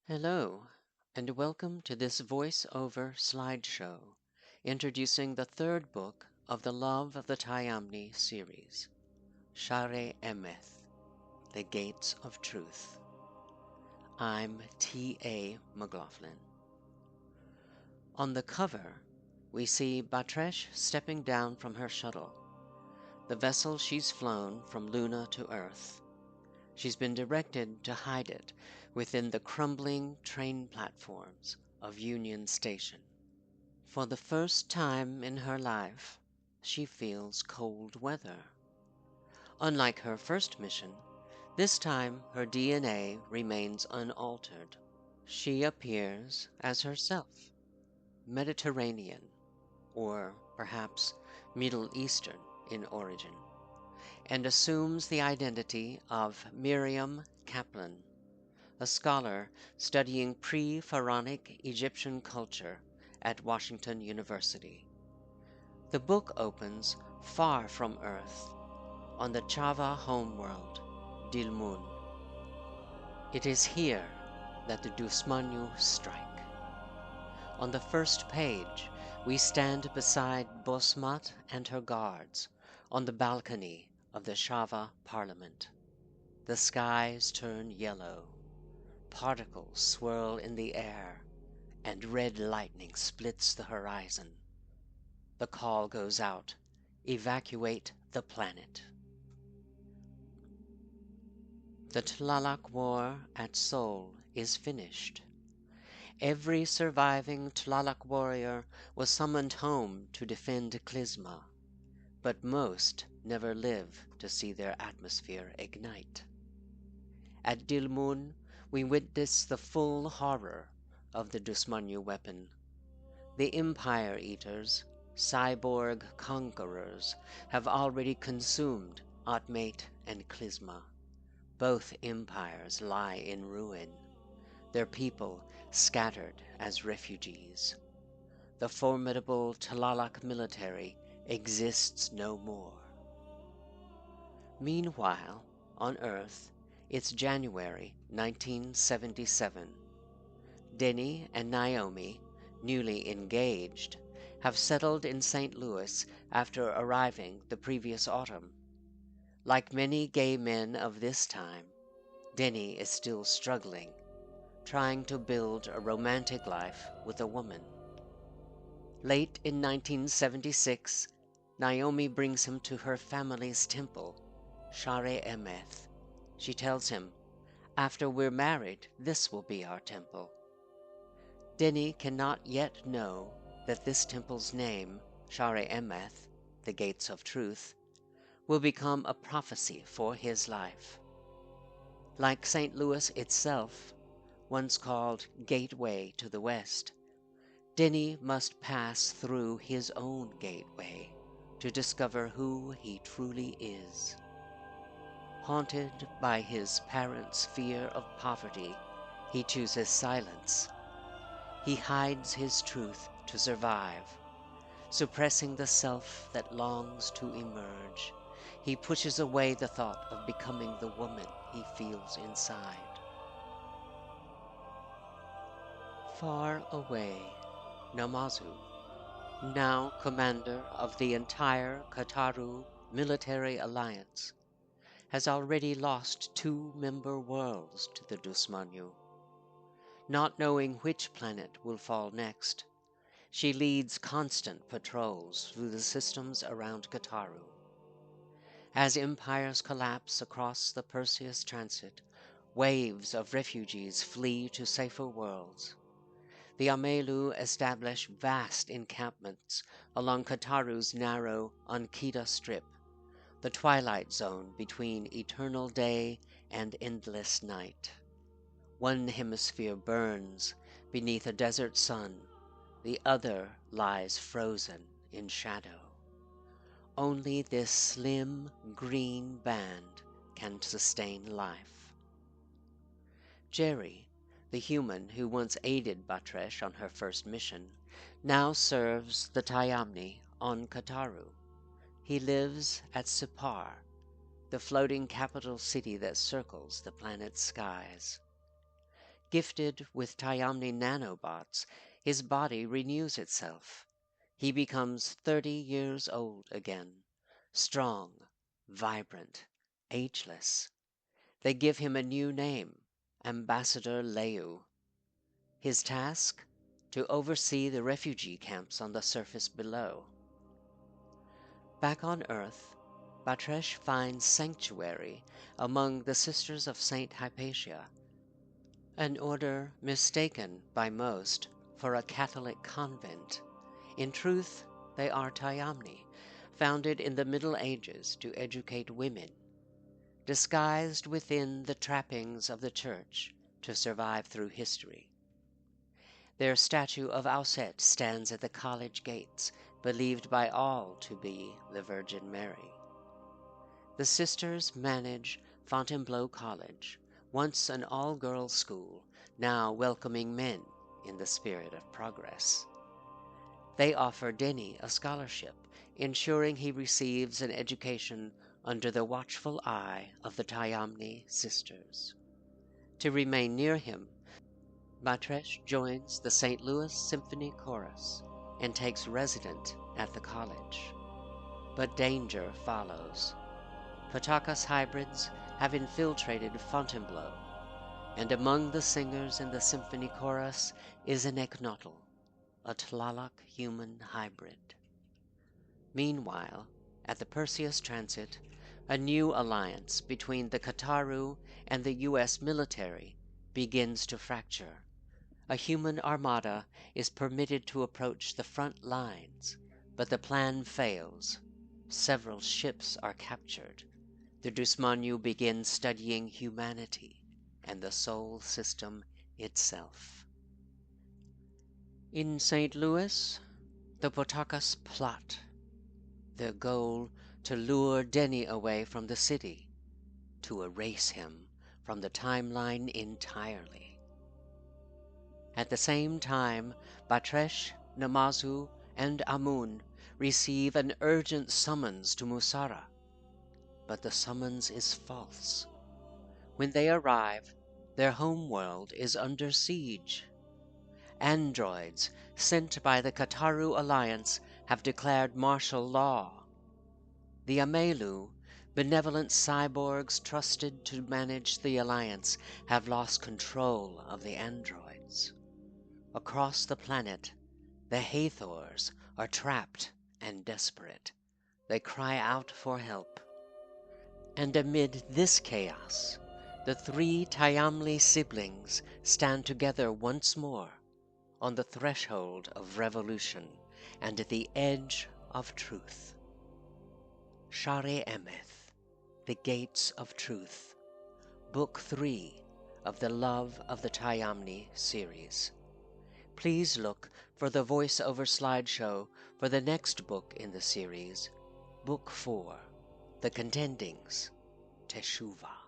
Hello, and welcome to this voice-over slideshow introducing the third book of the Love of the Tayamni series, Share Emeth, The Gates of Truth. I'm T.A. McLaughlin. On the cover, we see Batresh stepping down from her shuttle, the vessel she's flown from Luna to Earth. She's been directed to hide it within the crumbling train platforms of Union Station. For the first time in her life, she feels cold weather. Unlike her first mission, this time her DNA remains unaltered. She appears as herself, Mediterranean, or perhaps Middle Eastern in origin, and assumes the identity of Miriam Kaplan, a scholar studying pre-Pharaonic Egyptian culture at Washington University. The book opens far from Earth, on the Chava homeworld, Dilmun. It is here that the Dusmanyu strike. On the first page, we stand beside Bosmat and her guards on the balcony of the Chava Parliament. The skies turn yellow, particles swirl in the air, and red lightning splits the horizon. The call goes out, evacuate the planet. The Tlaloc War at Seoul is finished. Every surviving Tlaloc warrior was summoned home to defend Klizma, but most never live to see their atmosphere ignite. At Dilmun, we witness the full horror of the Dusmanyu weapon. The Empire Eaters, cyborg conquerors, have already consumed Atmate and Klizma. Both empires lie in ruin, their people scattered as refugees. The formidable Tlaloc military exists no more. Meanwhile, on Earth, it's January 1977. Denny and Naomi, newly engaged, have settled in St. Louis after arriving the previous autumn. Like many gay men of this time, Denny is still struggling, trying to build a romantic life with a woman. Late in 1976, Naomi brings him to her family's temple, Share Emeth. She tells him, "After we're married, this will be our temple." Denny cannot yet know that this temple's name, Share Emeth, the Gates of Truth, will become a prophecy for his life. Like St. Louis itself, once called Gateway to the West, Denny must pass through his own gateway to discover who he truly is. Haunted by his parents' fear of poverty, he chooses silence. He hides his truth to survive. Suppressing the self that longs to emerge, he pushes away the thought of becoming the woman he feels inside. Far away, Namazu, now commander of the entire Kataru military alliance, has already lost 2 member worlds to the Dusmanyu. Not knowing which planet will fall next, she leads constant patrols through the systems around Kataru. As empires collapse across the Perseus Transit, waves of refugees flee to safer worlds. The Amelu establish vast encampments along Kataru's narrow Ankita Strip, the twilight zone between eternal day and endless night. One hemisphere burns beneath a desert sun, the other lies frozen in shadow. Only this slim green band can sustain life. Jerry, the human who once aided Batresh on her first mission, now serves the Tayamni on Kataru. He lives at Sipar, the floating capital city that circles the planet's skies. Gifted with Tayamni nanobots, his body renews itself. He becomes 30 years old again, strong, vibrant, ageless. They give him a new name, Ambassador Leu. His task? To oversee the refugee camps on the surface below. Back on Earth, Batresh finds sanctuary among the Sisters of Saint Hypatia, an order mistaken by most for a Catholic convent. In truth, they are Tayamni, founded in the Middle Ages to educate women, disguised within the trappings of the Church to survive through history. Their statue of Auset stands at the college gates, believed by all to be the Virgin Mary. The sisters manage Fontainebleau College, once an all-girls school, now welcoming men in the spirit of progress. They offer Denny a scholarship, ensuring he receives an education under the watchful eye of the Tayamni sisters. To remain near him, Batresh joins the St. Louis Symphony Chorus and takes resident at the college. But danger follows. Potacas hybrids have infiltrated Fontainebleau, and among the singers in the symphony chorus is an eknotl, a Tlaloc human hybrid. Meanwhile, at the Perseus Transit, a new alliance between the Kataru and the U.S. military begins to fracture. A human armada is permitted to approach the front lines, but the plan fails. Several ships are captured. The Dusmanyu begins studying humanity and the soul system itself. In St. Louis, the Potacas plot. Their goal to lure Denny away from the city, to erase him from the timeline entirely. At the same time, Batresh, Namazu, and Amun receive an urgent summons to Musara. But the summons is false. When they arrive, their homeworld is under siege. Androids sent by the Kataru Alliance have declared martial law. The Amelu, benevolent cyborgs trusted to manage the Alliance, have lost control of the androids. Across the planet, the Hathors are trapped and desperate. They cry out for help. And amid this chaos, the three Tayamni siblings stand together once more on the threshold of revolution and at the edge of truth. Share Emeth, The Gates of Truth, Book 3 of the Love of the Tayamni series. Please look for the voiceover slideshow for the next book in the series, Book 4, The Contendings, Teshuvah.